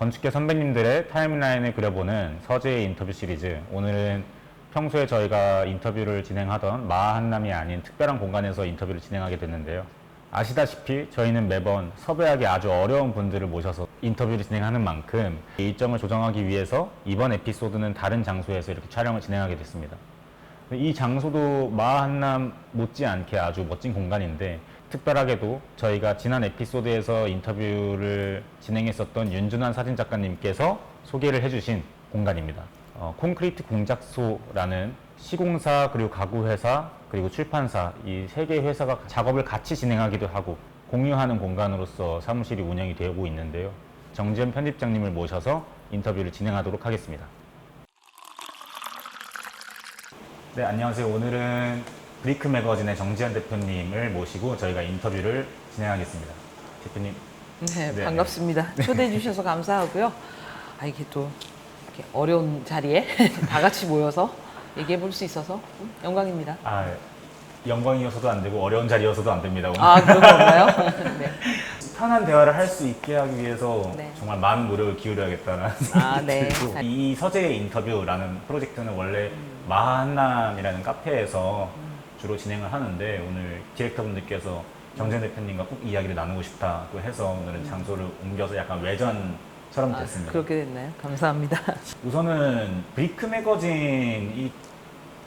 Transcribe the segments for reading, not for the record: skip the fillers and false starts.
건축계 선배님들의 타임라인을 그려보는 서재의 인터뷰 시리즈. 오늘은 평소에 저희가 인터뷰를 진행하던 마한남이 아닌 특별한 공간에서 인터뷰를 진행하게 됐는데요. 아시다시피 저희는 매번 섭외하기 아주 어려운 분들을 모셔서 인터뷰를 진행하는 만큼 일정을 조정하기 위해서 이번 에피소드는 다른 장소에서 이렇게 촬영을 진행하게 됐습니다. 이 장소도 마한남 못지않게 아주 멋진 공간인데, 특별하게도 저희가 지난 에피소드에서 인터뷰를 진행했었던 윤준환 사진작가님께서 소개를 해주신 공간입니다. 콘크리트 공작소라는 시공사, 그리고 가구회사, 그리고 출판사, 이 세 개의 회사가 작업을 같이 진행하기도 하고 공유하는 공간으로서 사무실이 운영이 되고 있는데요. 정지현 편집장님을 모셔서 인터뷰를 진행하도록 하겠습니다. 네, 안녕하세요. 오늘은 브리크 매거진의 정지현 대표님을 모시고 저희가 인터뷰를 진행하겠습니다. 대표님. 네, 반갑습니다. 초대해 주셔서 감사하고요. 이게 또 이렇게 어려운 자리에 다 같이 모여서 얘기해 볼 수 있어서 영광입니다. 영광이어서도 안 되고 어려운 자리여서도 안 됩니다. 오늘. 그런 건가요? 네. 편한 대화를 할 수 있게 하기 위해서 네. 정말 많은 노력을 기울여야겠다는 생각이 네. 들고, 이 서재의 인터뷰라는 프로젝트는 원래 마한남이라는 카페에서 주로 진행을 하는데, 오늘 디렉터분들께서 정재현 대표님과 꼭 이야기를 나누고 싶다고 해서 오늘은 장소를 옮겨서 약간 외전처럼 됐습니다. 그렇게 됐나요? 감사합니다. 우선은 브리크 매거진이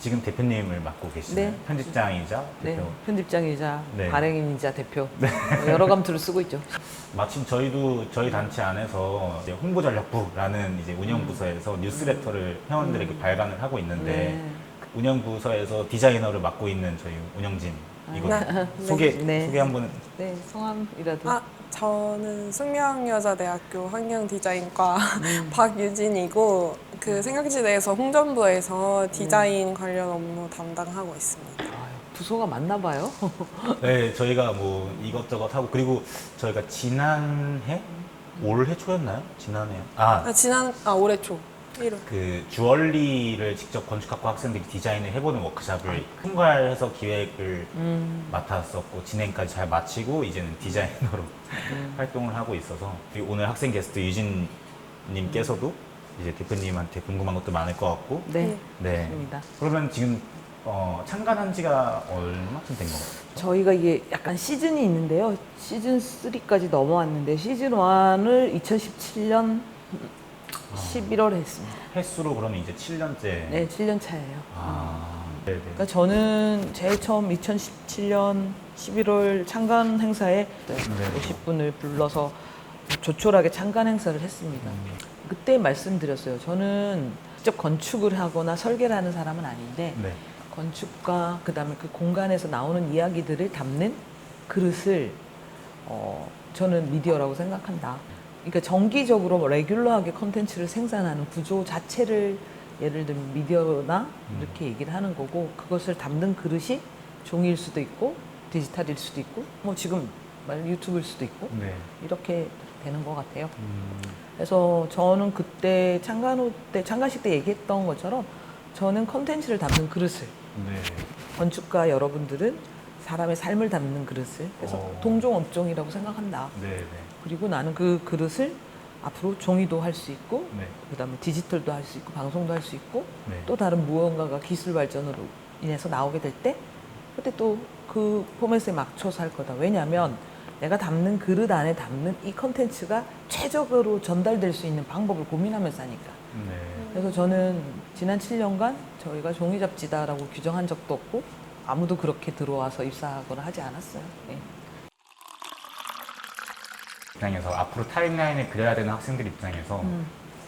지금 대표님을 맡고 계시는 네. 편집장이자 네, 대표. 편집장이자 네. 발행인이자 대표 여러 감투를 쓰고 있죠. 마침 저희도 저희 단체 안에서 이제 홍보전략부라는 이제 운영부서에서 뉴스레터를 회원들에게 발간을 하고 있는데, 네. 운영부서에서 디자이너를 맡고 있는 저희 운영진이거든요. 소개 한번. 네, 성함이라도. 저는 숙명여자대학교 환경디자인과 박유진이고, 그 생각지대에서 홍전부에서 디자인 관련 업무 담당하고 있습니다. 부서가 맞나 봐요. 네, 저희가 뭐 이것저것 하고, 그리고 저희가 지난해? 올해 초였나요? 지난해. 올해 초 1월. 그 주얼리를 직접 건축학과 학생들이 디자인을 해보는 워크숍을 총괄해서 기획을 맡았었고, 진행까지 잘 마치고 이제는 디자이너로 활동을 하고 있어서, 그리고 오늘 학생 게스트 유진님께서도 이제 대표님한테 궁금한 것도 많을 것 같고. 네, 네. 맞습니다. 그러면 지금 참관한 지가 얼마쯤 된 건가요? 저희가 이게 약간 시즌이 있는데요. 시즌 3까지 넘어왔는데, 시즌 1을 2017년 11월에 했습니다. 횟수로 그러면 이제 7년째. 네, 7년 차예요. 네네. 그러니까 저는 제일 처음 2017년 11월 창간 행사에 50분을 불러서 조촐하게 창간 행사를 했습니다. 그때 말씀드렸어요. 저는 직접 건축을 하거나 설계를 하는 사람은 아닌데, 네. 건축과 그다음에 그 공간에서 나오는 이야기들을 담는 그릇을 저는 미디어라고 생각한다. 그러니까 정기적으로 레귤러하게 컨텐츠를 생산하는 구조 자체를 예를 들면 미디어나 이렇게 얘기를 하는 거고, 그것을 담는 그릇이 종이일 수도 있고 디지털일 수도 있고 뭐 지금 말 유튜브일 수도 있고 네. 이렇게 되는 것 같아요. 그래서 저는 그때 창간식 때 얘기했던 것처럼 저는 컨텐츠를 담는 그릇을, 네. 건축가 여러분들은 사람의 삶을 담는 그릇을, 그래서 동종업종이라고 생각한다. 네. 그리고 나는 그 그릇을 앞으로 종이도 할 수 있고, 네. 그다음에 디지털도 할 수 있고, 방송도 할 수 있고, 네. 또 다른 무언가가 기술 발전으로 인해서 나오게 될 때, 그때 또 그 포맷에 맞춰서 할 거다. 왜냐하면 내가 담는 그릇 안에 담는 이 컨텐츠가 최적으로 전달될 수 있는 방법을 고민하면서 하니까. 네. 그래서 저는 지난 7년간 저희가 종이 잡지다라고 규정한 적도 없고, 아무도 그렇게 들어와서 입사하거나 하지 않았어요. 네. 입장에서 앞으로 타임라인을 그려야 되는 학생들 입장에서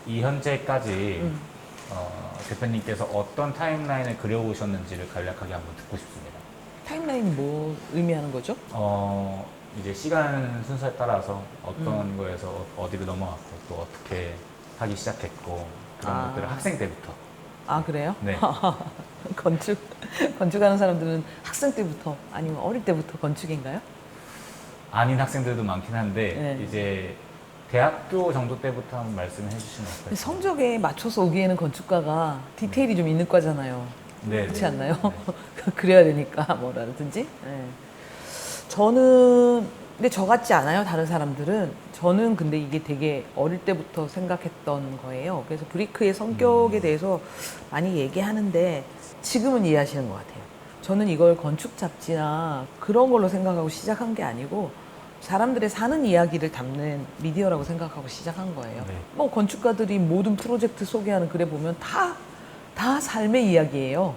이 현재까지 대표님께서 어떤 타임라인을 그려오셨는지를 간략하게 한번 듣고 싶습니다. 타임라인이 뭐 의미하는 거죠? 이제 시간 순서에 따라서 어떤 거에서 어디로 넘어갔고 또 어떻게 하기 시작했고 그런 것들을 학생 때부터. 그래요? 네. 건축하는 사람들은 학생 때부터 아니면 어릴 때부터 건축인가요? 아닌 학생들도 많긴 한데 네. 이제 대학교 정도 때부터 한번 말씀해 주시면 어떨까요? 성적에 맞춰서 오기에는 건축가가 디테일이 좀 있는 과잖아요. 네. 그렇지 않나요? 네. 그래야 되니까 뭐라든지. 네. 저는 근데 저 같지 않아요. 다른 사람들은. 저는 근데 이게 되게 어릴 때부터 생각했던 거예요. 그래서 브리크의 성격에 대해서 많이 얘기하는데 지금은 이해하시는 것 같아요. 저는 이걸 건축 잡지나 그런 걸로 생각하고 시작한 게 아니고 사람들의 사는 이야기를 담는 미디어라고 생각하고 시작한 거예요. 네. 뭐 건축가들이 모든 프로젝트 소개하는 글에 보면 다 삶의 이야기예요.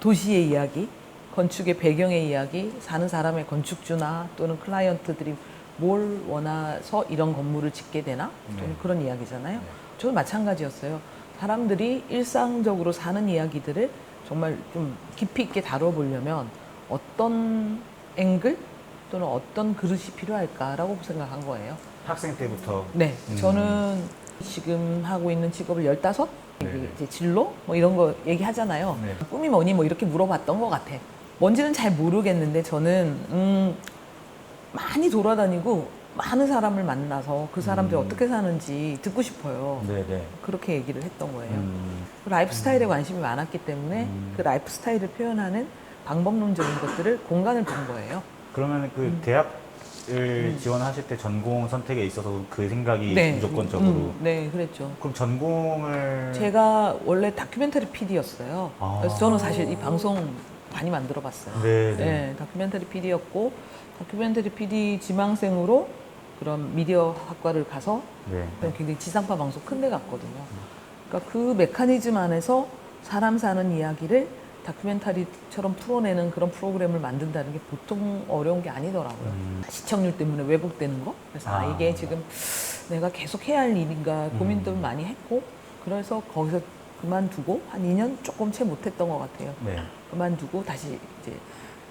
도시의 이야기, 건축의 배경의 이야기, 사는 사람의 건축주나 또는 클라이언트들이 뭘 원해서 이런 건물을 짓게 되나? 또는 네. 그런 이야기잖아요. 네. 저도 마찬가지였어요. 사람들이 일상적으로 사는 이야기들을 정말 좀 깊이 있게 다뤄보려면 어떤 앵글 또는 어떤 그릇이 필요할까라고 생각한 거예요. 학생 때부터. 네, 저는 지금 하고 있는 직업을 15? 네네. 이제 진로? 뭐 이런 거 얘기하잖아요. 네. 꿈이 뭐니? 뭐 이렇게 물어봤던 것 같아. 뭔지는 잘 모르겠는데 저는 많이 돌아다니고 많은 사람을 만나서 그 사람들이 어떻게 사는지 듣고 싶어요. 네네. 그렇게 얘기를 했던 거예요. 그 라이프 스타일에 관심이 많았기 때문에 그 라이프 스타일을 표현하는 방법론적인 것들을 공간을 본 거예요. 그러면 그 대학을 지원하실 때 전공 선택에 있어서 그 생각이 무조건적으로. 네, 그랬죠. 그럼 전공을. 제가 원래 다큐멘터리 PD였어요. 아. 그래서 저는 사실 이 방송 많이 만들어 봤어요. 네네. 네, 다큐멘터리 PD였고 다큐멘터리 PD 지망생으로 그런 미디어 학과를 가서 네. 굉장히 지상파 방송 큰 데 갔거든요. 그러니까 그 메커니즘 안에서 사람 사는 이야기를 다큐멘터리처럼 풀어내는 그런 프로그램을 만든다는 게 보통 어려운 게 아니더라고요. 시청률 때문에 왜곡되는 거. 그래서 이게 지금 내가 계속 해야 할 일인가 고민도 많이 했고 그래서 거기서 그만두고 한 2년 조금 채 못했던 것 같아요. 네. 그만두고 다시 이제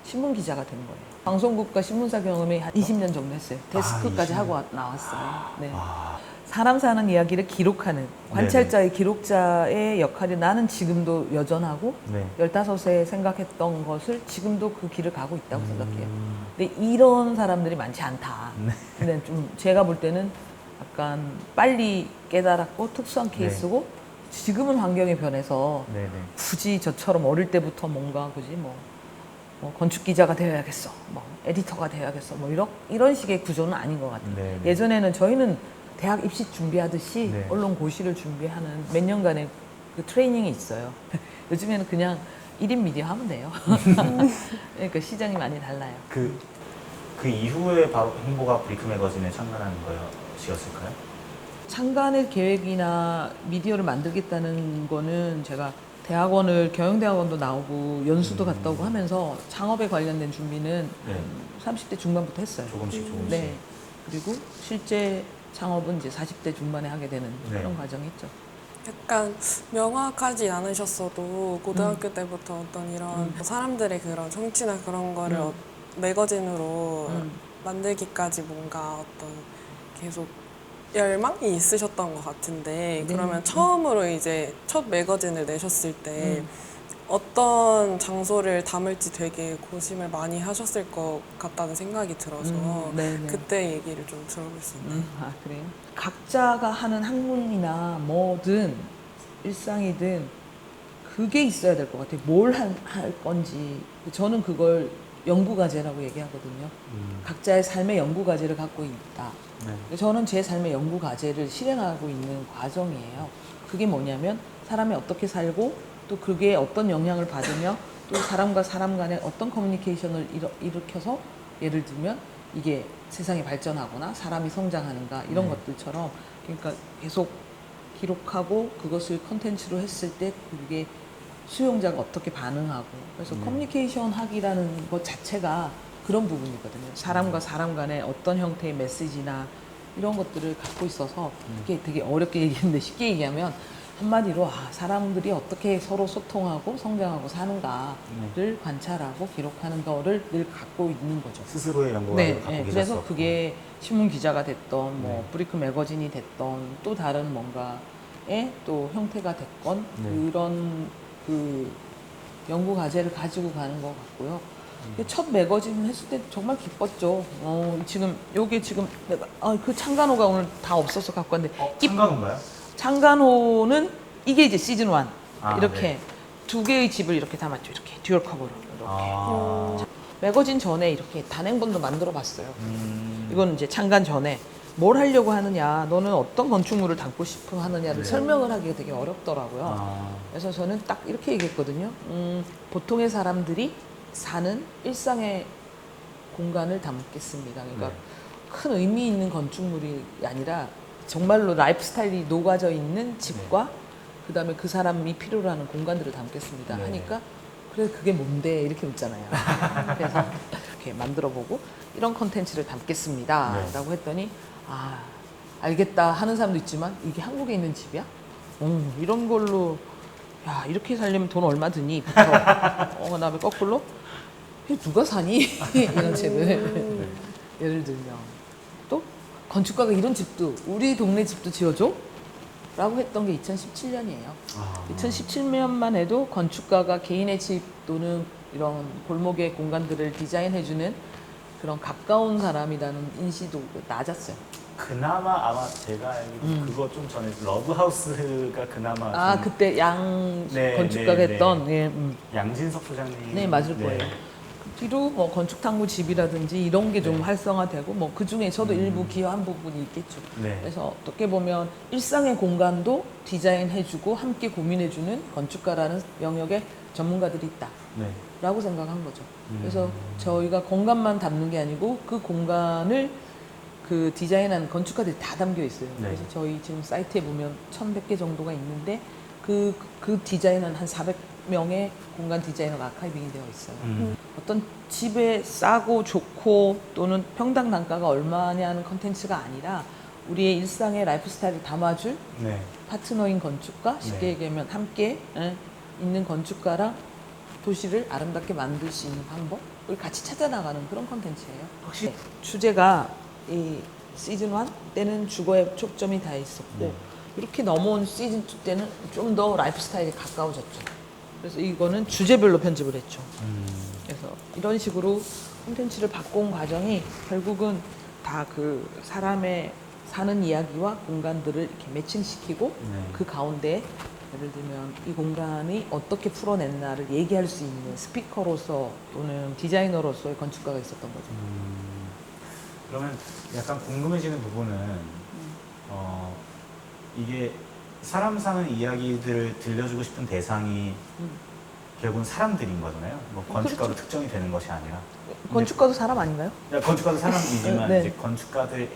신문 기자가 된 거예요. 방송국과 신문사 경험이 한 20년 정도 했어요. 데스크까지 20년. 하고 나왔어요. 네. 아, 사람 사는 이야기를 기록하는 관찰자의 기록자의 역할이 나는 지금도 여전하고 네. 15세에 생각했던 것을 지금도 그 길을 가고 있다고 생각해요. 근데 이런 사람들이 많지 않다. 근데 좀 제가 볼 때는 약간 빨리 깨달았고 특수한 케이스고 지금은 환경이 변해서 네네. 굳이 저처럼 어릴 때부터 뭔가 굳이 뭐 건축 기자가 되어야겠어, 뭐 에디터가 되어야겠어, 뭐 이런 식의 구조는 아닌 것 같아요. 네네. 예전에는 저희는 대학 입시 준비하듯이 네. 언론 고시를 준비하는 몇 년간의 그 트레이닝이 있어요. 요즘에는 그냥 1인 미디어 하면 돼요. 그러니까 시장이 많이 달라요. 그 이후에 바로 행보가 브리크 매거진에 참가하는 거였을까요? 창간의 계획이나 미디어를 만들겠다는 거는 제가 대학원을 경영대학원도 나오고 연수도 갔다 오고 하면서 창업에 관련된 준비는 네. 30대 중반부터 했어요. 조금씩. 네. 그리고 실제 창업은 이제 40대 중반에 하게 되는 네. 그런 과정이 있죠. 약간 명확하지 않으셨어도 고등학교 때부터 어떤 이런 사람들의 그런 성취나 그런 거를 매거진으로 만들기까지 뭔가 어떤 계속 열망이 있으셨던 것 같은데 네. 그러면 처음으로 이제 첫 매거진을 내셨을 때 어떤 장소를 담을지 되게 고심을 많이 하셨을 것 같다는 생각이 들어서 네네. 그때 얘기를 좀 들어볼 수 있나요? 그래요? 각자가 하는 학문이나 뭐든 일상이든 그게 있어야 될 것 같아요. 뭘 할 건지. 저는 그걸 연구과제라고 얘기하거든요. 각자의 삶의 연구과제를 갖고 있다. 네. 저는 제 삶의 연구과제를 실행하고 있는 과정이에요. 그게 뭐냐면 사람이 어떻게 살고 또 그게 어떤 영향을 받으며 또 사람과 사람 간에 어떤 커뮤니케이션을 일으켜서 예를 들면 이게 세상이 발전하거나 사람이 성장하는가 이런 것들처럼 그러니까 계속 기록하고 그것을 컨텐츠로 했을 때 그게 수용자가 어떻게 반응하고 그래서 커뮤니케이션 학이라는 것 자체가 그런 부분이거든요. 사람과 사람 간에 어떤 형태의 메시지나 이런 것들을 갖고 있어서 이게 되게 어렵게 얘기했는데 쉽게 얘기하면 한마디로 사람들이 어떻게 서로 소통하고 성장하고 사는가를 관찰하고 기록하는 거를 늘 갖고 있는 거죠. 스스로의 연구를 갖고 계셨었고. 그래서 그게 신문 기자가 됐던 뭐 브리크 매거진이 됐던 또 다른 뭔가의 또 형태가 됐건 그런 그 연구 과제를 가지고 가는 것 같고요. 첫 매거진 했을 때 정말 기뻤죠. 지금 요게 지금 내가 그 창간호가 오늘 다 없어서 갖고 왔는데 참가인가요? 창간호는 이게 이제 시즌 1 이렇게 네. 두 개의 집을 이렇게 담았죠. 이렇게 듀얼 커버로 이렇게. 아, 매거진 전에 이렇게 단행본도 만들어 봤어요. 이건 이제 창간 전에 뭘 하려고 하느냐, 너는 어떤 건축물을 담고 싶어 하느냐를 네. 설명을 하기가 되게 어렵더라고요. 아, 그래서 저는 딱 이렇게 얘기했거든요. 보통의 사람들이 사는 일상의 공간을 담겠습니다. 그러니까 네. 큰 의미 있는 건축물이 아니라 정말로 라이프 스타일이 녹아져 있는 집과 그다음에 그 사람이 필요로 하는 공간들을 담겠습니다. 네. 하니까 그래 그게 뭔데 이렇게 묻잖아요. 그래서 이렇게 만들어보고 이런 컨텐츠를 담겠습니다. 네. 라고 했더니 아 알겠다 하는 사람도 있지만 이게 한국에 있는 집이야? 이런 걸로 야 이렇게 살려면 돈 얼마 드니? 부터 그다음에 거꾸로 이게 누가 사니? 이런 집을 예를 들면 또 건축가가 이런 집도 우리 동네 집도 지어줘? 라고 했던 게 2017년이에요. 아. 2017년만 해도 건축가가 개인의 집 또는 이런 골목의 공간들을 디자인해주는 그런 가까운 사람이라는 인지도 낮았어요. 그나마 아마 제가 알기로 그거 좀 전에 러브하우스가 그나마 아 좀 그때 양 네, 건축가가 네, 네. 했던 예, 양진석 소장님 네 맞을 거예요. 그 뒤로 뭐 건축탐구 집이라든지 이런 게 좀 네. 활성화되고 뭐 그 중에 저도 일부 기여한 부분이 있겠죠. 네. 그래서 어떻게 보면 일상의 공간도 디자인해주고 함께 고민해주는 건축가라는 영역의 전문가들이 있다. 네. 라고 생각한 거죠. 그래서 저희가 공간만 담는 게 아니고 그 공간을 그 디자인한 건축가들이 다 담겨 있어요. 네. 그래서 저희 지금 사이트에 보면 1,100개 정도가 있는데 그 디자인은 한 400명의 공간 디자이너가 아카이빙이 되어 있어요. 어떤 집에 싸고 좋고 또는 평당 단가가 얼마냐는 컨텐츠가 아니라 우리의 일상의 라이프 스타일을 담아줄 네. 파트너인 건축가, 쉽게 네. 얘기하면 함께 있는 건축가랑 도시를 아름답게 만들 수 있는 방법을 같이 찾아나가는 그런 컨텐츠예요. 확실히- 네. 주제가 이 시즌 1 때는 주거에 초점이 다 있었고 네. 이렇게 넘어온 시즌 2 때는 좀 더 라이프 스타일이 가까워졌죠. 그래서 이거는 주제별로 편집을 했죠. 그래서 이런 식으로 콘텐츠를 바꿔온 과정이 결국은 다 그 사람의 사는 이야기와 공간들을 이렇게 매칭시키고 네. 그 가운데 예를 들면 이 공간이 어떻게 풀어냈나를 얘기할 수 있는 스피커로서 또는 디자이너로서의 건축가가 있었던 거죠. 그러면 약간 궁금해지는 부분은 이게 사람 사는 이야기들을 들려주고 싶은 대상이 결국은 사람들인 거잖아요. 뭐 건축가로 특정이 되는 것이 아니라. 건축가도 사람 아닌가요? 건축가도 사람이지만 네. 이제 건축가들의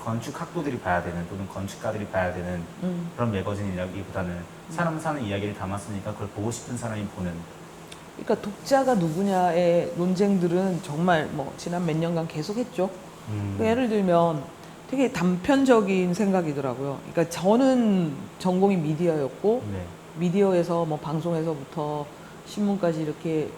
건축학도들이 봐야 되는 또는 건축가들이 봐야 되는 그런 매거진이라기보다는 사람 사는 이야기를 담았으니까 그걸 보고 싶은 사람이 보는. 그러니까 독자가 누구냐의 논쟁들은 정말 뭐 지난 몇 년간 계속했죠. 그러니까 예를 들면 되게 단편적인 생각이더라고요. 그러니까 저는 전공이 미디어였고 네. 미디어에서 뭐 방송에서부터 신문까지 이렇게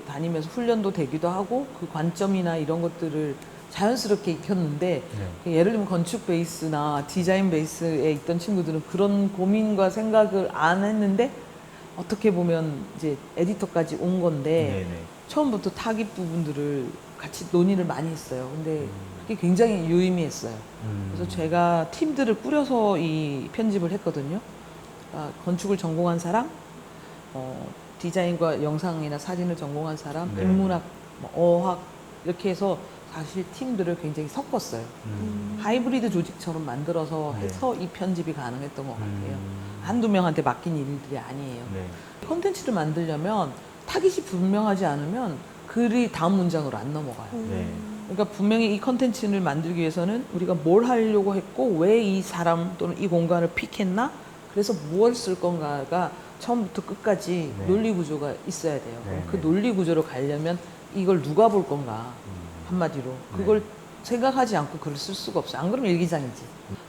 다니면서 훈련도 되기도 하고 그 관점이나 이런 것들을 자연스럽게 익혔는데 네. 예를 들면 건축 베이스나 디자인 베이스에 있던 친구들은 그런 고민과 생각을 안 했는데 어떻게 보면 이제 에디터까지 온 건데 네네. 처음부터 타깃 부분들을 같이 논의를 많이 했어요. 근데 그게 굉장히 유의미했어요. 그래서 제가 팀들을 꾸려서 이 편집을 했거든요. 건축을 전공한 사람, 디자인과 영상이나 사진을 전공한 사람, 네. 인문학, 뭐 어학 이렇게 해서 사실 팀들을 굉장히 섞었어요. 하이브리드 조직처럼 만들어서 네. 해서 이 편집이 가능했던 것 같아요. 한두 명한테 맡긴 일들이 아니에요. 네. 콘텐츠를 만들려면 타깃이 분명하지 않으면 글이 다음 문장으로 안 넘어가요. 네. 그러니까 분명히 이 컨텐츠를 만들기 위해서는 우리가 뭘 하려고 했고 왜 이 사람 또는 이 공간을 픽했나 그래서 무엇을 쓸 건가가 처음부터 끝까지 네. 논리 구조가 있어야 돼요. 네, 그 네. 논리 구조로 가려면 이걸 누가 볼 건가 한마디로 그걸 생각하지 않고 글을 쓸 수가 없어요. 안 그러면 일기장이지.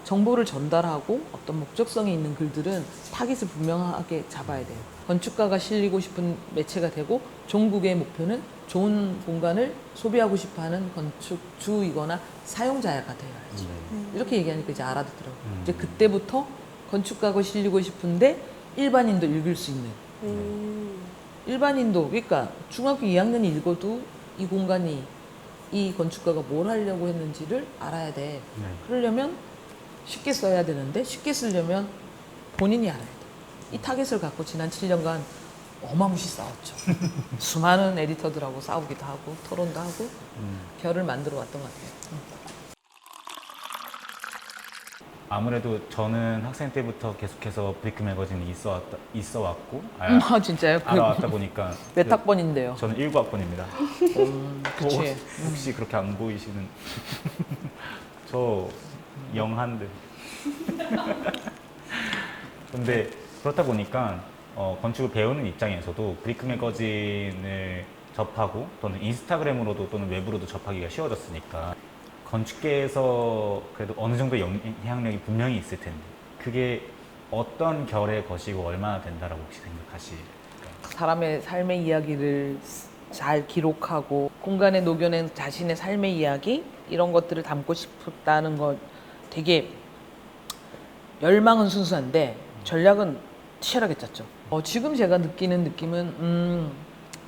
정보를 전달하고 어떤 목적성이 있는 글들은 타깃을 분명하게 잡아야 돼요. 건축가가 실리고 싶은 매체가 되고 종국의 목표는 좋은 공간을 소비하고 싶어하는 건축주이거나 사용자가 되어야지. 이렇게 얘기하니까 이제 알아듣더라고요. 이제 그때부터 건축가가 실리고 싶은데 일반인도 읽을 수 있는. 일반인도 그러니까 중학교 2학년이 읽어도 이 공간이 이 건축가가 뭘 하려고 했는지를 알아야 돼. 네. 그러려면 쉽게 써야 되는데 쉽게 쓰려면 본인이 알아야 돼. 이 타겟을 갖고 지난 7년간 어마무시 싸웠죠. 수많은 에디터들하고 싸우기도 하고 토론도 하고 결을 만들어 왔던 것 같아요. 아무래도 저는 학생 때부터 계속해서 브리크 매거진이 있어 왔고 진짜요? 알아왔다 보니까 몇 학번인데요? 저는 19학번입니다. 그치. 혹시 그렇게 안 보이시는 저 영한데. 근데 그렇다 보니까 건축을 배우는 입장에서도 브리크 매거진을 접하고 또는 인스타그램으로도 또는 외부로도 접하기가 쉬워졌으니까 건축계에서 그래도 어느 정도 영향력이 분명히 있을 텐데 그게 어떤 결의 것이고 얼마나 된다라고 혹시 생각하실까요? 사람의 삶의 이야기를 잘 기록하고 공간에 녹여낸 자신의 삶의 이야기 이런 것들을 담고 싶다는 것 되게 열망은 순수한데 전략은 치열하게 짰죠. 지금 제가 느끼는 느낌은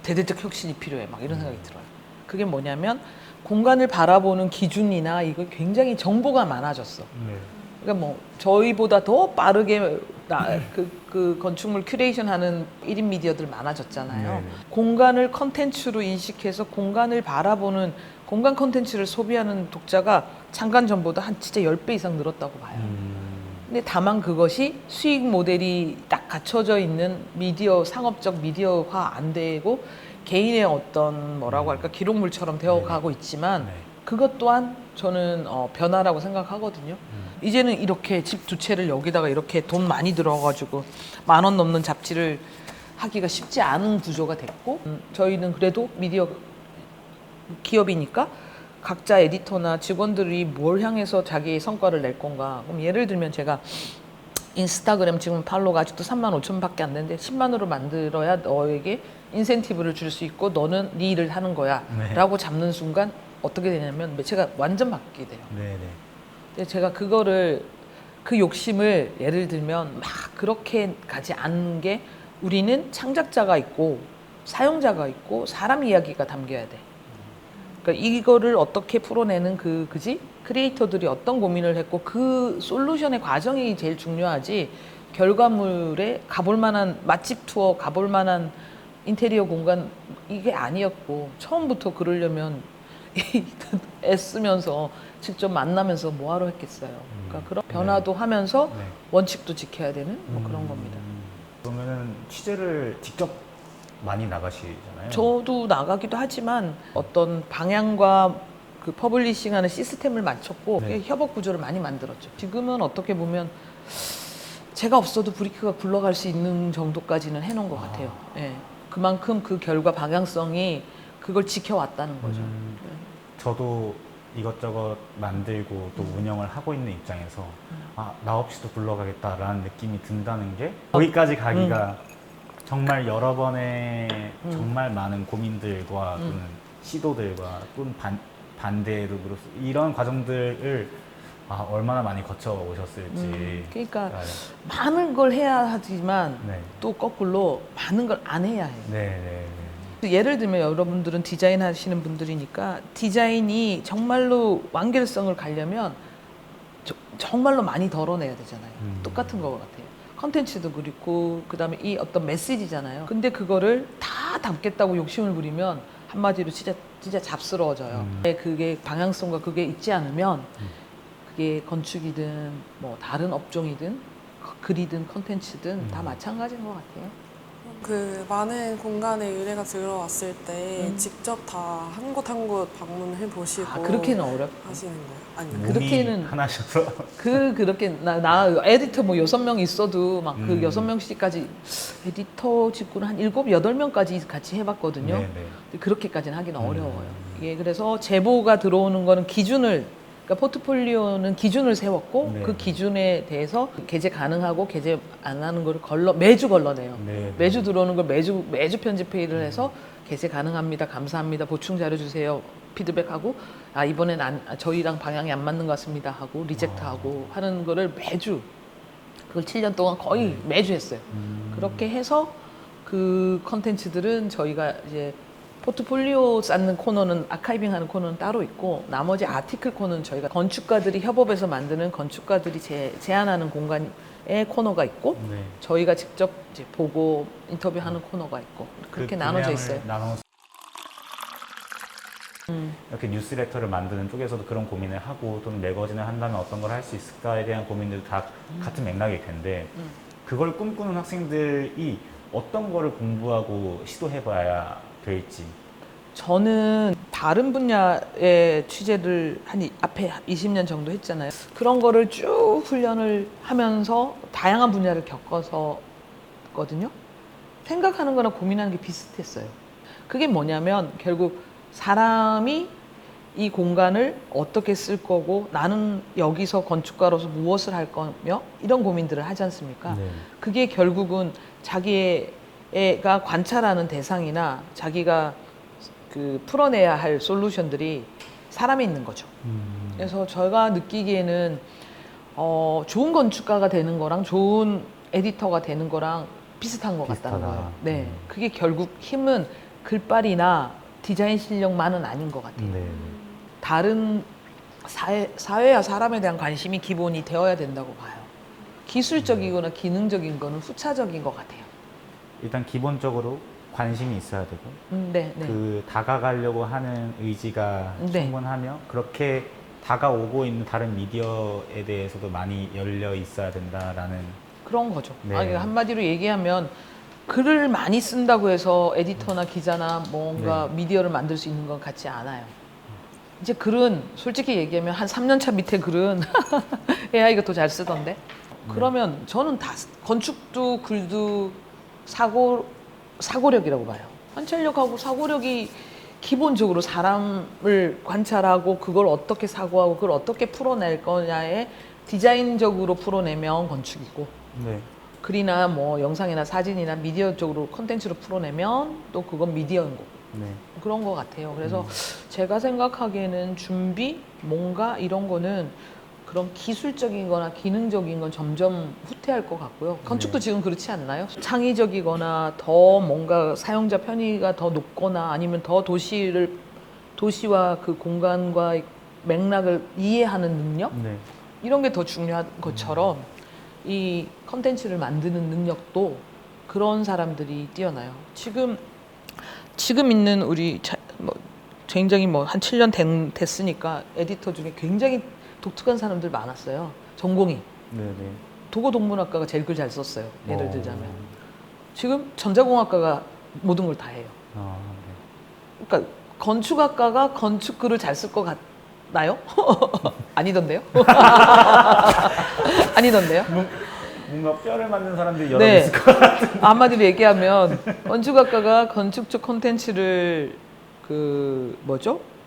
대대적 혁신이 필요해 막 이런 생각이 들어요. 그게 뭐냐면 공간을 바라보는 기준이나 이거 굉장히 정보가 많아졌어. 네. 그러니까 뭐 저희보다 더 빠르게 그 건축물 큐레이션하는 1인 미디어들 많아졌잖아요. 네네. 공간을 컨텐츠로 인식해서 공간을 바라보는 공간 컨텐츠를 소비하는 독자가 잠깐 전보다 한 진짜 10배 이상 늘었다고 봐요. 근데 다만 그것이 수익 모델이 딱 갖춰져 있는 미디어 상업적 미디어화 안 되고 개인의 어떤 뭐라고 할까 기록물처럼 되어가고 있지만 네. 그것 또한 저는 변화라고 생각하거든요. 이제는 이렇게 집 두 채를 여기다가 이렇게 돈 많이 들어가지고 10,000원 넘는 잡지를 하기가 쉽지 않은 구조가 됐고 저희는 그래도 미디어 기업이니까 각자 에디터나 직원들이 뭘 향해서 자기의 성과를 낼 건가. 그럼 예를 들면 제가 인스타그램 지금 팔로우가 아직도 35,000밖에 안 되는데 10만으로 만들어야 너에게 인센티브를 줄 수 있고 너는 네 일을 하는 거야 네. 라고 잡는 순간 어떻게 되냐면 매체가 완전 바뀌게 돼요. 네네. 근데 제가 그 욕심을 예를 들면 막 그렇게 가지 않는 게 우리는 창작자가 있고 사용자가 있고 사람 이야기가 담겨야 돼. 그러니까 이거를 어떻게 풀어내는 그지? 크리에이터들이 어떤 고민을 했고 그 솔루션의 과정이 제일 중요하지 결과물에 가볼 만한 맛집 투어 가볼 만한 인테리어 공간 이게 아니었고 처음부터 그러려면 애쓰면서 직접 만나면서 뭐하러 했겠어요. 그러니까 그런 변화도 하면서 네. 원칙도 지켜야 되는 뭐 그런 겁니다. 그러면은 취재를 직접 많이 나가시잖아요. 저도 나가기도 하지만 어떤 방향과 그 퍼블리싱하는 시스템을 맞췄고 네. 협업 구조를 많이 만들었죠. 지금은 어떻게 보면 제가 없어도 브리크가 굴러갈 수 있는 정도까지는 해놓은 것 같아요. 예. 그만큼 그 결과 방향성이 그걸 지켜왔다는 거죠. 저도 이것저것 만들고 또 운영을 하고 있는 입장에서 나 없이도 굴러가겠다라는 느낌이 든다는 게 거기까지 가기가 정말 여러 번의 정말 많은 고민들과 또는 시도들과 또는 반대로 이런 과정들을 얼마나 많이 거쳐 오셨을지. 그러니까 많은 걸 해야 하지만 네. 또 거꾸로 많은 걸 안 해야 해요. 네. 예를 들면 여러분들은 디자인 하시는 분들이니까 디자인이 정말로 완결성을 가려면 정말로 많이 덜어내야 되잖아요. 똑같은 거 같아요. 컨텐츠도 그렇고 그다음에 이 어떤 메시지잖아요. 근데 그거를 다 담겠다고 욕심을 부리면 한마디로 진짜 잡스러워져요. 그게 방향성과 그게 있지 않으면 그게 건축이든 뭐 다른 업종이든 글이든 컨텐츠든 다 마찬가지인 것 같아요. 그 많은 공간에 의뢰가 들어왔을 때 직접 다 한 곳 한 곳 방문해 보시고 그렇게는 어렵. 하시는 거예요? 아니요. 몸이 그렇게는- 하나셔서 그렇게 나 에디터 뭐 6명 있어도 막 그 6명씩까지 에디터 직구는 한 7, 8명까지 같이 해봤거든요. 네네. 근데 그렇게까지는 하기는 어려워요. 이게 그래서 제보가 들어오는 거는 기준을 그러니까 포트폴리오는 기준을 세웠고 네. 그 기준에 대해서 게재 가능하고 게재 안 하는 거를 매주 걸러내요. 네. 매주 들어오는 걸 매주 편집 회의를 해서 게재 가능합니다. 감사합니다. 보충 자료 주세요. 피드백하고 이번엔 저희랑 방향이 안 맞는 것 같습니다 하고 리젝트하고 하는 거를 매주 그걸 7년 동안 거의 매주 했어요. 그렇게 해서 그 컨텐츠들은 저희가 이제 포트폴리오 쌓는 코너는 아카이빙하는 코너는 따로 있고 나머지 아티클 코너는 저희가 건축가들이 협업해서 만드는 건축가들이 제안하는 공간의 코너가 있고 네. 저희가 직접 이제 보고 인터뷰하는 코너가 있고 그렇게 그 나눠져 분량을 있어요. 나눠서 이렇게 뉴스레터를 만드는 쪽에서도 그런 고민을 하고 또는 매거진을 한다면 어떤 걸 할 수 있을까에 대한 고민들도 다 같은 맥락일 텐데 그걸 꿈꾸는 학생들이 어떤 거를 공부하고 시도해봐야 될지. 저는 다른 분야의 취재를 앞에 20년 정도 했잖아요. 그런 거를 쭉 훈련을 하면서 다양한 분야를 겪어서거든요. 생각하는 거나 고민하는 게 비슷했어요. 그게 뭐냐면 결국 사람이 이 공간을 어떻게 쓸 거고 나는 여기서 건축가로서 무엇을 할 거며 이런 고민들을 하지 않습니까? 네. 그게 결국은 자기가 관찰하는 대상이나 자기가 그 풀어내야 할 솔루션들이 사람에 있는 거죠. 그래서 제가 느끼기에는 좋은 건축가가 되는 거랑 좋은 에디터가 되는 거랑 비슷한 것 같다는 비슷하다. 거예요. 네, 그게 결국 힘은 글빨이나 디자인 실력만은 아닌 것 같아요. 네. 다른 사회와 사람에 대한 관심이 기본이 되어야 된다고 봐요. 기술적이거나 기능적인 거는 후차적인 것 같아요. 일단 기본적으로 관심이 있어야 되고 네, 네. 그 다가가려고 하는 의지가 네. 충분하며 그렇게 다가오고 있는 다른 미디어에 대해서도 많이 열려 있어야 된다라는. 그런 거죠. 네. 아니, 한마디로 얘기하면 글을 많이 쓴다고 해서 에디터나 기자나 뭔가 네. 미디어를 만들 수 있는 건 같지 않아요. 이제 글은 솔직히 얘기하면 한 3년 차 밑에 글은 AI가 더 잘 쓰던데. 그러면 저는 다 건축도 글도 사고력이라고 봐요. 관찰력하고 사고력이 기본적으로 사람을 관찰하고 그걸 어떻게 사고하고 그걸 어떻게 풀어낼 거냐에 디자인적으로 풀어내면 건축이고 네. 글이나 뭐 영상이나 사진이나 미디어 쪽으로 콘텐츠로 풀어내면 또 그건 미디어인 거고 네. 그런 것 같아요. 그래서 제가 생각하기에는 준비, 뭔가 이런 거는 그런 기술적인 거나 기능적인 건 점점 후퇴할 것 같고요. 건축도 네. 지금 그렇지 않나요? 창의적이거나 더 뭔가 사용자 편의가 더 높거나 아니면 더 도시와 그 공간과 맥락을 이해하는 능력? 네. 이런 게 더 중요한 것처럼 이 컨텐츠를 만드는 능력도 그런 사람들이 뛰어나요. 지금 있는 우리 굉장히 한 7년 됐으니까 에디터 중에 굉장히 독특한 사람들 많았어요. 전공이. 네. 네. 도고동문학과가 제일 글 잘 썼어요. 예를 들자면. 지금 전자공학과가 모든 걸 다 해요. 네. 그러니까 건축학과가 건축글을 잘 쓸 것 같나요? 아니던데요? 아니던데요? 뭔가 뼈를 맞는 사람들이 여러 네. 있을 것 같아요. 한마디로 얘기하면 건축학과가 건축적 콘텐츠를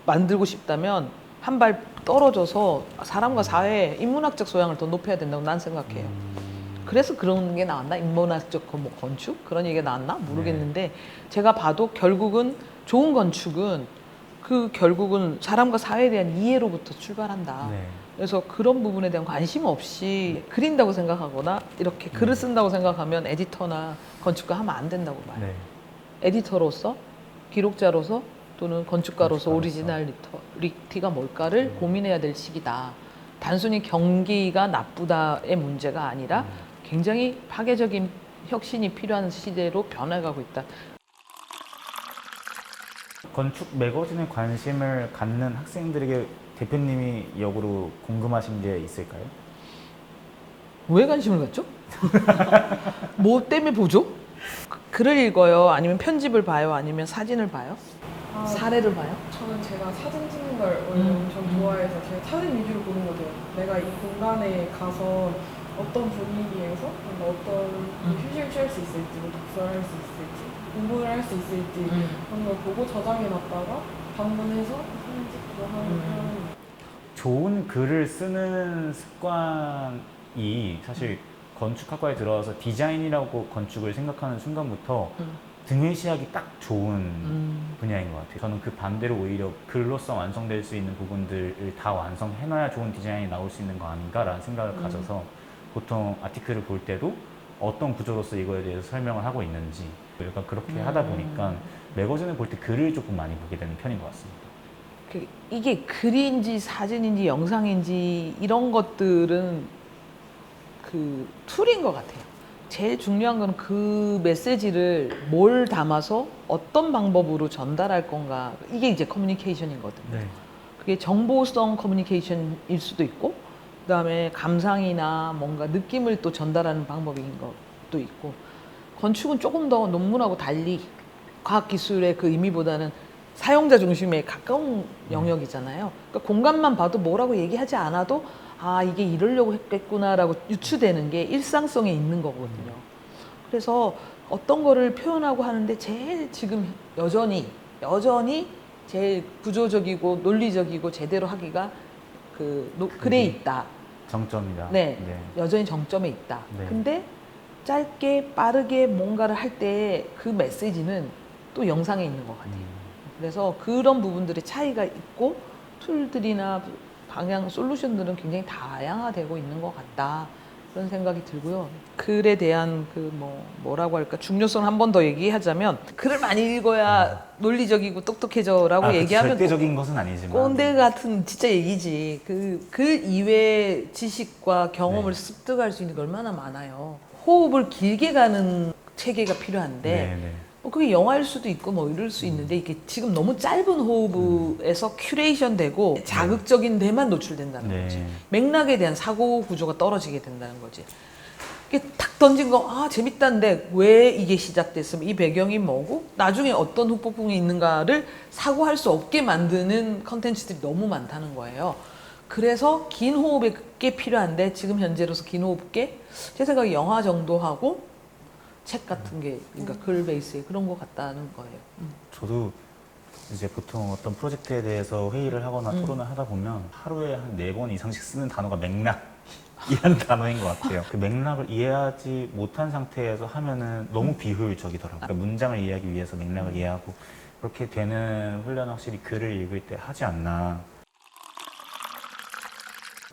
만들고 싶다면 한 발 떨어져서 사람과 사회의 인문학적 소양을 더 높여야 된다고 난 생각해요. 그래서 그런 게 나왔나? 인문학적 건축? 그런 얘기가 나왔나? 모르겠는데 제가 봐도 결국은 좋은 건축은 결국은 사람과 사회에 대한 이해로부터 출발한다. 네. 그래서 그런 부분에 대한 관심 없이 그린다고 생각하거나 이렇게 글을 쓴다고 생각하면 에디터나 건축가 하면 안 된다고 봐요. 네. 에디터로서, 기록자로서 또는 건축가로서 건축가로서. 오리지널리티가 뭘까를 고민해야 될 시기다. 단순히 경기가 나쁘다의 문제가 아니라 굉장히 파괴적인 혁신이 필요한 시대로 변해가고 있다. 건축 매거진에 관심을 갖는 학생들에게 대표님이 역으로 궁금하신 게 있을까요? 왜 관심을 갖죠? 뭐 때문에 보죠? 글을 읽어요? 아니면 편집을 봐요? 아니면 사진을 봐요? 사례를 봐요? 저는 제가 사진 찍는 걸 원래 엄청 좋아해서 제가 사진 위주로 보는 거죠. 내가 이 공간에 가서 어떤 분위기에서 뭔가 어떤 휴식을 취할 수 있을지, 뭐 독서를 할 수 있을지, 공부를 할 수 있을지 그런 걸 보고 저장해 놨다가 방문해서 사진 찍고 하는 편입니다. 좋은 글을 쓰는 습관이 사실 건축학과에 들어와서 디자인이라고 건축을 생각하는 순간부터 등회시하기 딱 좋은 분야인 것 같아요. 저는 그 반대로 오히려 글로써 완성될 수 있는 부분들을 다 완성해놔야 좋은 디자인이 나올 수 있는 거 아닌가라는 생각을 가져서 보통 아티클을 볼 때도 어떤 구조로서 이거에 대해서 설명을 하고 있는지 약간 그렇게 하다 보니까 매거진을 볼 때 글을 조금 많이 보게 되는 편인 것 같습니다. 이게 글인지 사진인지 영상인지 이런 것들은 그 툴인 것 같아요. 제일 중요한 건 그 메시지를 뭘 담아서 어떤 방법으로 전달할 건가. 이게 이제 커뮤니케이션이거든요. 그게 정보성 커뮤니케이션일 수도 있고, 그 다음에 감상이나 뭔가 느낌을 또 전달하는 방법인 것도 있고, 건축은 조금 더 논문하고 달리 과학기술의 그 의미보다는 사용자 중심에 가까운 영역이잖아요. 그러니까 공간만 봐도 뭐라고 얘기하지 않아도 아, 이게 이러려고 했겠구나라고 유추되는 게 일상성에 있는 거거든요. 그래서 어떤 거를 표현하고 하는데 제일 지금 여전히 제일 구조적이고 논리적이고 제대로 하기가 글에 있다. 정점이다. 네, 여전히 정점에 있다. 네. 근데 짧게 빠르게 뭔가를 할 때 그 메시지는 또 영상에 있는 것 같아요. 그래서 그런 부분들의 차이가 있고 툴들이나 방향 솔루션들은 굉장히 다양화되고 있는 것 같다. 그런 생각이 들고요. 글에 대한 뭐라고 할까 중요성을 한 번 더 얘기하자면 글을 많이 읽어야 논리적이고 똑똑해져라고 얘기하면 절대적인 것은 아니지만 꼰대 같은 진짜 얘기지. 글 이외의 지식과 경험을 네. 습득할 수 있는 게 얼마나 많아요. 호흡을 길게 가는 체계가 필요한데 네. 그게 영화일 수도 있고 뭐 이럴 수 있는데 이게 지금 너무 짧은 호흡에서 큐레이션 되고 자극적인 데만 노출된다는 네. 거지. 맥락에 대한 사고 구조가 떨어지게 된다는 거지. 이게 탁 던진 거, 아, 재밌다는데 왜 이게 시작됐으면 이 배경이 뭐고 나중에 어떤 후폭풍이 있는가를 사고할 수 없게 만드는 컨텐츠들이 너무 많다는 거예요. 그래서 긴 호흡이 꽤 필요한데 지금 현재로서 긴 호흡께 제 생각에 영화 정도 하고 책 같은 게 그러니까 글 베이스에 그런 것 같다는 거예요. 저도 이제 보통 어떤 프로젝트에 대해서 회의를 하거나 토론을 하다 보면 하루에 한 4번 이상씩 쓰는 단어가 맥락이라는 단어인 것 같아요. 그 맥락을 이해하지 못한 상태에서 하면은 너무 비효율적이더라고요. 그러니까 문장을 이해하기 위해서 맥락을 이해하고 그렇게 되는 훈련은 확실히 글을 읽을 때 하지 않나.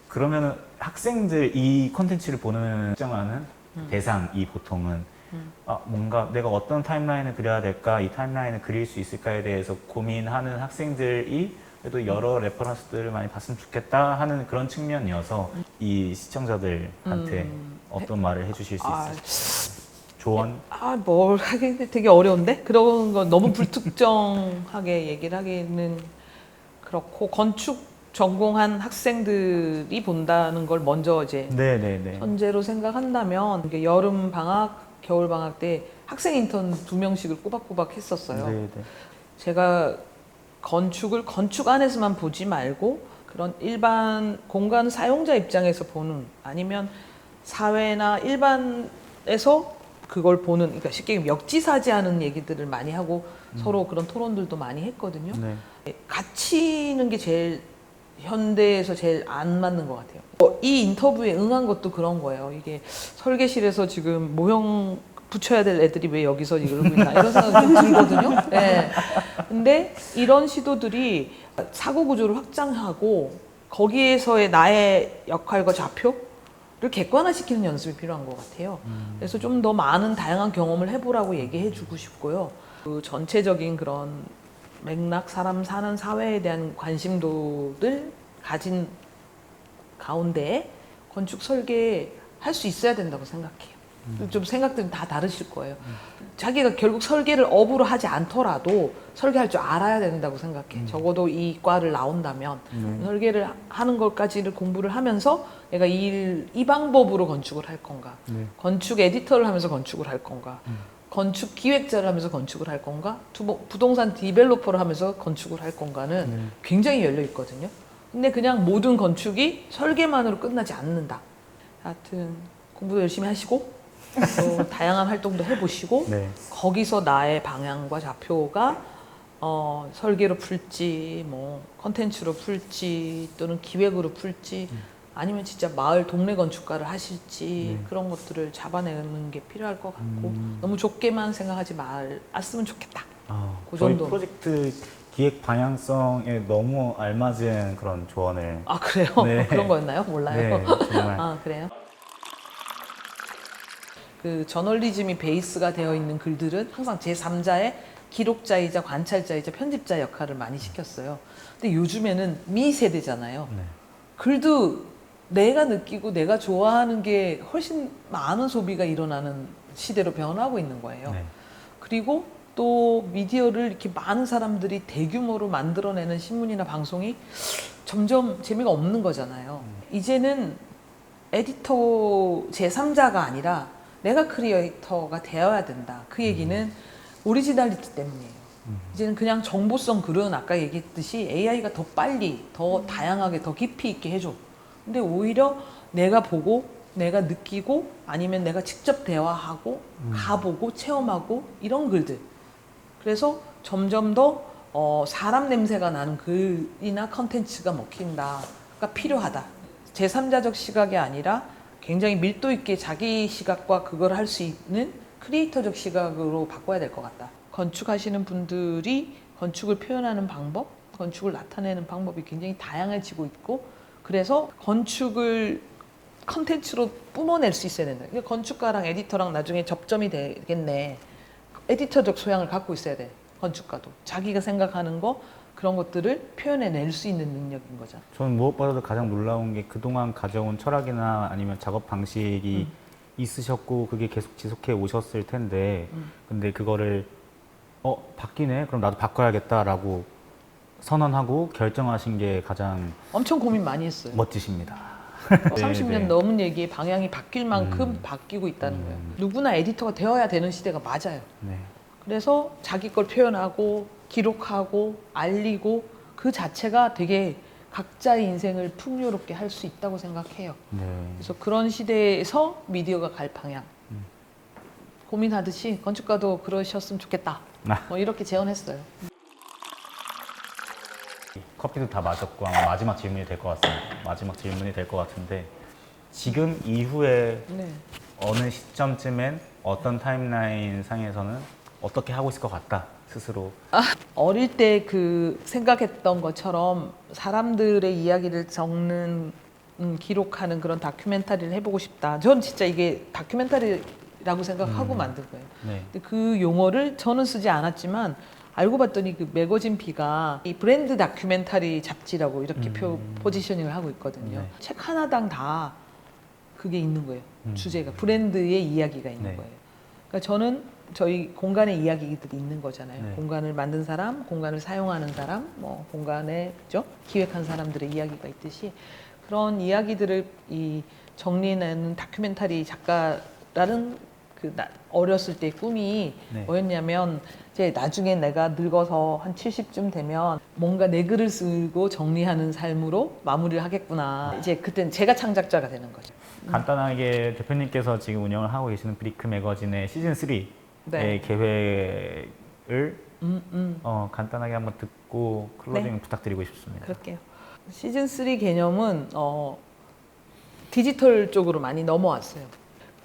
그러면은 학생들 이 콘텐츠를 보는 입장하는 대상이 보통은 뭔가 내가 어떤 타임라인을 그려야 될까, 이 타임라인을 그릴 수 있을까에 대해서 고민하는 학생들이 그래도 여러 레퍼런스들을 많이 봤으면 좋겠다 하는 그런 측면이어서 이 시청자들한테 어떤 말을 해주실 수 있을까요? 조언? 뭘 하긴 되게 어려운데? 그런 거 너무 불특정하게 얘기를 하기는 그렇고 건축 전공한 학생들이 본다는 걸 먼저 이제 현재로 생각한다면 이게 여름 방학, 겨울 방학 때 학생 인턴 2명씩을 꼬박꼬박 했었어요. 제가 건축을 건축 안에서만 보지 말고 그런 일반 공간 사용자 입장에서 보는 아니면 사회나 일반에서 그걸 보는 그러니까 쉽게 얘기하면 역지사지하는 얘기들을 많이 하고 서로 그런 토론들도 많이 했거든요. 갇히는 게 제일 현대에서 제일 안 맞는 것 같아요. 이 인터뷰에 응한 것도 그런 거예요. 이게 설계실에서 지금 모형 붙여야 될 애들이 왜 여기서 이러고 있나 이런 생각이 좀 들거든요. 네. 근데 이런 시도들이 사고 구조를 확장하고 거기에서의 나의 역할과 좌표를 객관화시키는 연습이 필요한 것 같아요. 그래서 좀 더 많은 다양한 경험을 해보라고 얘기해주고 싶고요. 그 전체적인 그런 맥락, 사람 사는 사회에 대한 관심도를 가진 가운데 건축 설계 할 수 있어야 된다고 생각해요. 좀 생각들은 다 다르실 거예요. 자기가 결국 설계를 업으로 하지 않더라도 설계할 줄 알아야 된다고 생각해. 적어도 이 과를 나온다면 설계를 하는 것까지를 공부를 하면서 내가 이 방법으로 건축을 할 건가, 건축 에디터를 하면서 건축을 할 건가, 건축 기획자를 하면서 건축을 할 건가, 부동산 디벨로퍼를 하면서 건축을 할 건가는 굉장히 열려 있거든요. 근데 그냥 모든 건축이 설계만으로 끝나지 않는다. 하여튼 공부도 열심히 하시고 또 다양한 활동도 해보시고 거기서 나의 방향과 좌표가 설계로 풀지 뭐 컨텐츠로 풀지 또는 기획으로 풀지 아니면 진짜 마을 동네 건축가를 하실지 그런 것들을 잡아내는 게 필요할 것 같고 너무 좁게만 생각하지 말았으면 좋겠다. 그 저희 정도. 프로젝트 기획 방향성에 너무 알맞은 그런 조언을. 그래요? 네. 그런 거였나요? 몰라요. 네, 정말. 그래요? 그 저널리즘이 베이스가 되어 있는 글들은 항상 제3자의 기록자이자 관찰자이자 편집자 역할을 많이 시켰어요. 근데 요즘에는 미 세대잖아요. 네. 글도 내가 느끼고 내가 좋아하는 게 훨씬 많은 소비가 일어나는 시대로 변하고 있는 거예요. 네. 그리고 또 미디어를 이렇게 많은 사람들이 대규모로 만들어내는 신문이나 방송이 점점 재미가 없는 거잖아요. 이제는 에디터 제3자가 아니라 내가 크리에이터가 되어야 된다. 그 얘기는 오리지널리티 때문이에요. 이제는 그냥 정보성 글은 아까 얘기했듯이 AI가 더 빨리, 더 다양하게, 더 깊이 있게 해줘. 근데 오히려 내가 보고, 내가 느끼고, 아니면 내가 직접 대화하고, 가보고, 체험하고, 이런 글들. 그래서 점점 더 사람 냄새가 나는 글이나 컨텐츠가 먹힌다가 필요하다. 제3자적 시각이 아니라 굉장히 밀도 있게 자기 시각과 그걸 할 수 있는 크리에이터적 시각으로 바꿔야 될 것 같다. 건축하시는 분들이 건축을 표현하는 방법, 건축을 나타내는 방법이 굉장히 다양해지고 있고, 그래서 건축을 컨텐츠로 뿜어낼 수 있어야 된다. 그러니까 건축가랑 에디터랑 나중에 접점이 되겠네. 에디터적 소양을 갖고 있어야 돼. 건축가도 자기가 생각하는 거 그런 것들을 표현해낼 수 있는 능력인 거죠. 저는 무엇보다도 가장 놀라운 게 그동안 가져온 철학이나 아니면 작업 방식이 있으셨고 그게 계속 지속해 오셨을 텐데 근데 그거를 바뀌네? 그럼 나도 바꿔야겠다라고 선언하고 결정하신 게 가장 엄청 고민 많이 했어요. 멋지십니다. 30년 네. 넘은 얘기의 방향이 바뀔 만큼 바뀌고 있다는 거예요. 누구나 에디터가 되어야 되는 시대가 맞아요. 네. 그래서 자기 걸 표현하고 기록하고 알리고 그 자체가 되게 각자의 인생을 풍요롭게 할 수 있다고 생각해요. 네. 그래서 그런 시대에서 미디어가 갈 방향 고민하듯이 건축가도 그러셨으면 좋겠다. 뭐 이렇게 제언했어요. 커피도 다 마셨고 아마 마지막 질문이 될 것 같습니다. 마지막 질문이 될 것 같은데 지금 이후에 네. 어느 시점쯤엔 어떤 타임라인 상에서는 어떻게 하고 있을 것 같다 스스로. 어릴 때 그 생각했던 것처럼 사람들의 이야기를 적는 기록하는 그런 다큐멘터리를 해보고 싶다. 전 진짜 이게 다큐멘터리라고 생각하고 만든 거예요. 네. 근데 그 용어를 저는 쓰지 않았지만 알고 봤더니 그 매거진 B가 이 브랜드 다큐멘터리 잡지라고 이렇게 포지셔닝을 하고 있거든요. 네. 책 하나당 다 그게 있는 거예요. 주제가 브랜드의 이야기가 있는 네. 거예요. 그러니까 저는 저희 공간의 이야기들이 있는 거잖아요. 네. 공간을 만든 사람, 공간을 사용하는 사람, 뭐 공간에 그죠? 기획한 사람들의 이야기가 있듯이 그런 이야기들을 이 정리해내는 다큐멘터리 작가라는 그 어렸을 때 꿈이 네. 뭐였냐면 이제 나중에 내가 늙어서 한 70쯤 되면 뭔가 내 글을 쓰고 정리하는 삶으로 마무리를 하겠구나. 이제 그땐 제가 창작자가 되는 거죠. 간단하게 대표님께서 지금 운영을 하고 계시는 브리크 매거진의 시즌 3의 네. 계획을 간단하게 한번 듣고 클로징 네. 부탁드리고 싶습니다. 그럴게요. 시즌 3 개념은 디지털 쪽으로 많이 넘어왔어요.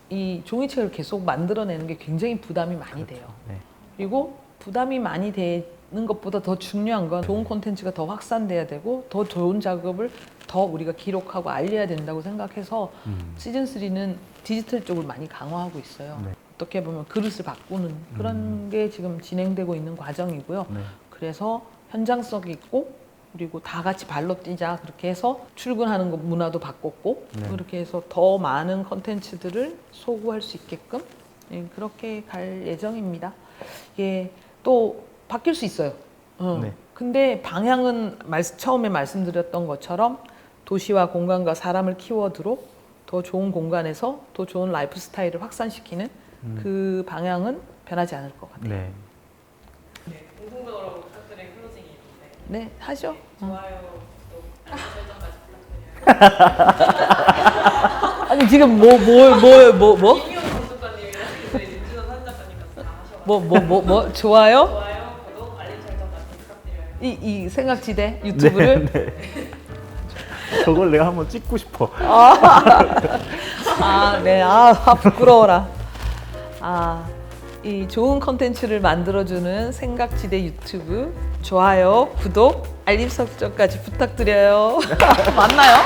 이 종이책을 계속 만들어내는 게 굉장히 부담이 많이 돼요. 네. 그리고 부담이 많이 되는 것보다 더 중요한 건 좋은 콘텐츠가 더 확산돼야 되고 더 좋은 작업을 더 우리가 기록하고 알려야 된다고 생각해서 시즌 3는 디지털 쪽을 많이 강화하고 있어요. 네. 어떻게 보면 그릇을 바꾸는 그런 게 지금 진행되고 있는 과정이고요. 네. 그래서 현장성이 있고 그리고 다 같이 발로 뛰자 그렇게 해서 출근하는 거 문화도 바꿨고 네. 그렇게 해서 더 많은 컨텐츠들을 소구할 수 있게끔 그렇게 갈 예정입니다. 이게 또 바뀔 수 있어요. 네. 근데 방향은 처음에 말씀드렸던 것처럼 도시와 공간과 사람을 키워드로 더 좋은 공간에서 더 좋은 라이프 스타일을 확산시키는 그 방향은 변하지 않을 것 같아요. 네. 네, 공통적으로 부탁드린 클로징이 있는데 네, 하죠. 좋아요, 구독, 알림 설정까지 부탁드려요. 아니 지금 뭐? 김희용 건축가님이랑 저희 윤진원 사진작가님께서 다 하셔가지고 좋아요? 좋아요, 구독, 알림 설정까지 부탁드려요. 이 생각지대 유튜브를 네. 저걸 내가 한번 찍고 싶어. 네, 부끄러워라. 이 좋은 컨텐츠를 만들어주는 생각지대 유튜브 좋아요, 구독, 알림 설정까지 부탁드려요. 맞나요?